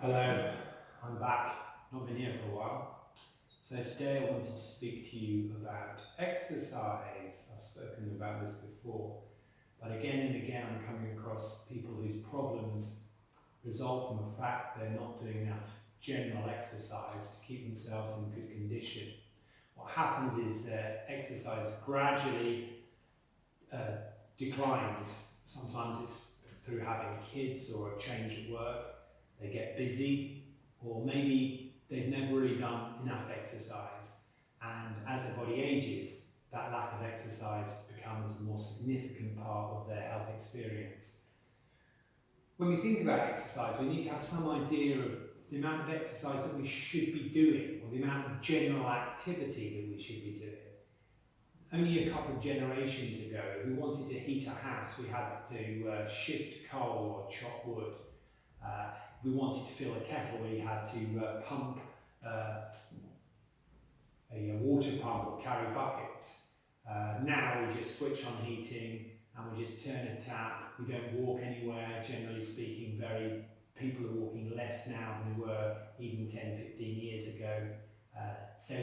Hello, I'm back. Not been here for a while. So today I wanted to speak to you about exercise. I've spoken about this before, but again and again I'm coming across people whose problems result from the fact they're not doing enough general exercise to keep themselves in good condition. What happens is exercise gradually declines. Sometimes it's through having kids or a change at work. They get busy, or maybe they've never really done enough exercise, and as their body ages, that lack of exercise becomes a more significant part of their health experience. When we think about exercise, we need to have some idea of the amount of exercise that we should be doing, or the amount of general activity that we should be doing. Only a couple of generations ago, if we wanted to heat a house, we had to shift coal or chop wood. If we wanted to fill a kettle, we had to pump a water pump or carry buckets. Now we just switch on heating and we just turn a tap. We don't walk anywhere, generally speaking. People are walking less now than they were even 10, 15 years ago. So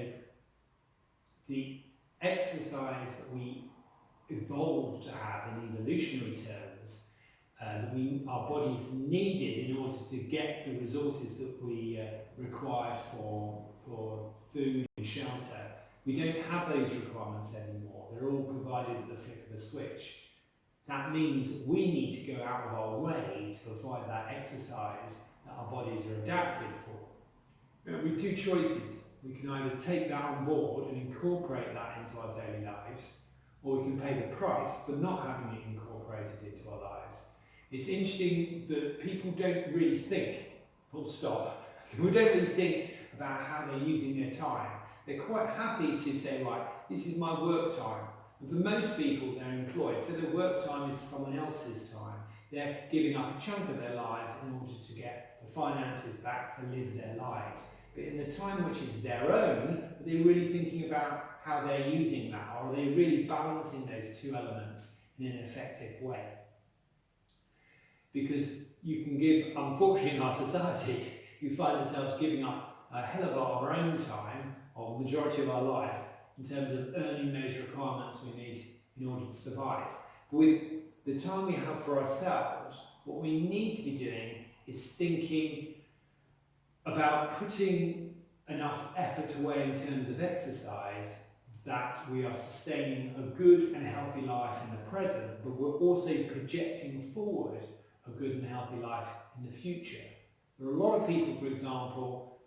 the exercise that we evolved to have in evolutionary terms, our bodies needed in order to get the resources that we required for food and shelter. We don't have those requirements anymore. They're all provided at the flick of a switch. That means we need to go out of our way to provide that exercise that our bodies are adapted for. We have two choices. We can either take that on board and incorporate that into our daily lives, or we can pay the price for not having it incorporated into our lives. It's interesting that people don't really think, full stop, people don't really think about how they're using their time. They're quite happy to say, right, this is my work time. And for most people, they're employed, so their work time is someone else's time. They're giving up a chunk of their lives in order to get the finances back to live their lives. But in the time which is their own, are they really thinking about how they're using that? Or are they really balancing those two elements in an effective way? Because you can give, unfortunately in our society, you find ourselves giving up a hell of our own time, or the majority of our life, in terms of earning those requirements we need in order to survive. But with the time we have for ourselves, what we need to be doing is thinking about putting enough effort away in terms of exercise that we are sustaining a good and healthy life in the present, but we're also projecting forward a good and healthy life in the future. There are a lot of people, for example,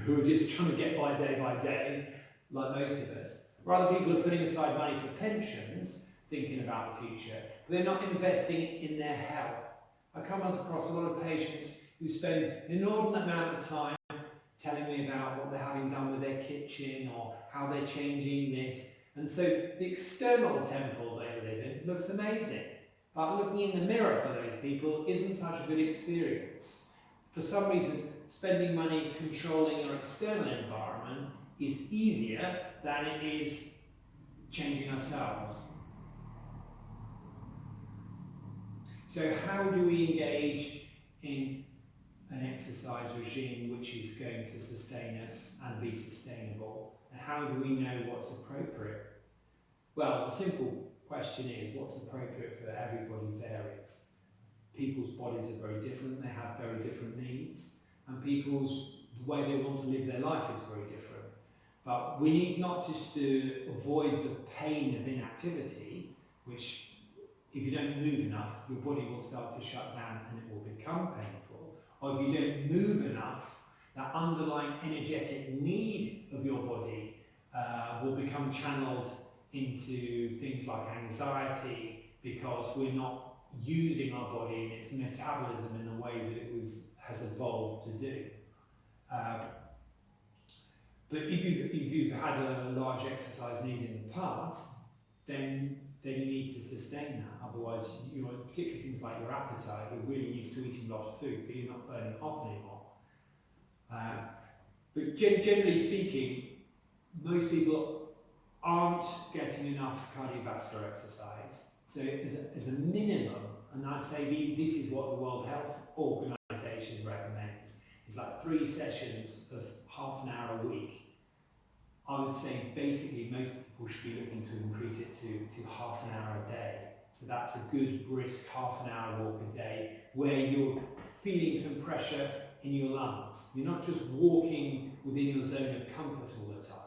who are just trying to get by day, like most of us. Or other people are putting aside money for pensions, thinking about the future, but they're not investing in their health. I come across a lot of patients who spend an inordinate amount of time telling me about what they're having done with their kitchen or how they're changing this. And so the external temple they live in looks amazing. But looking in the mirror for those people isn't such a good experience. For some reason, spending money controlling your external environment is easier than it is changing ourselves. So how do we engage in an exercise regime which is going to sustain us and be sustainable? And how do we know what's appropriate? Well, the simple question is, what's appropriate for everybody varies. People's bodies are very different, they have very different needs, and the way they want to live their life is very different. But we need not just to avoid the pain of inactivity, which if you don't move enough, your body will start to shut down and it will become painful. Or if you don't move enough, that underlying energetic need of your body will become channeled into things like anxiety, because we're not using our body and its metabolism in the way that it has evolved to do. But if you've had a large exercise need in the past, then you need to sustain that. Otherwise, particularly things like your appetite, you're really used to eating a lot of food, but you're not burning off anymore. But generally speaking, most people aren't getting enough cardiovascular exercise. So as a minimum, and I'd say this is what the World Health Organization recommends, is like 3 sessions of half an hour a week. I would say basically most people should be looking to increase it to half an hour a day. So that's a good brisk half an hour walk a day where you're feeling some pressure in your lungs. You're not just walking within your zone of comfort all the time.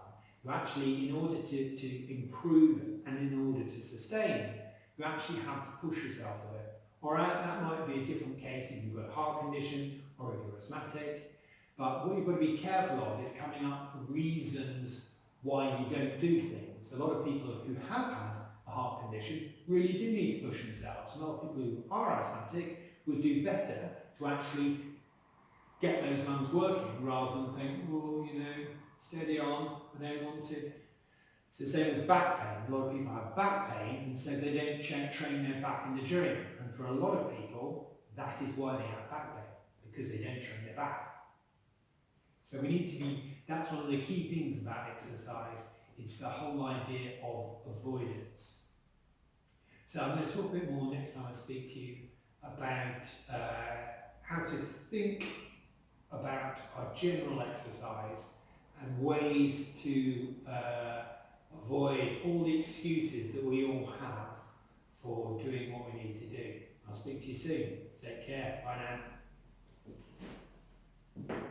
You actually, in order to improve and in order to sustain, you actually have to push yourself a bit. All right, that might be a different case if you've got a heart condition or if you're asthmatic. But what you've got to be careful of is coming up for reasons why you don't do things. A lot of people who have had a heart condition really do need to push themselves. A lot of people who are asthmatic would do better to actually get those lungs working rather than think, well, you know, steady on, I don't want to. It's the same with back pain. A lot of people have back pain and so they don't train their back in the gym. And for a lot of people, that is why they have back pain, because they don't train their back. So we need to be, that's one of the key things about exercise. It's the whole idea of avoidance. So I'm going to talk a bit more next time I speak to you about how to think about our general exercise and ways to avoid all the excuses that we all have for doing what we need to do. I'll speak to you soon. Take care. Bye now.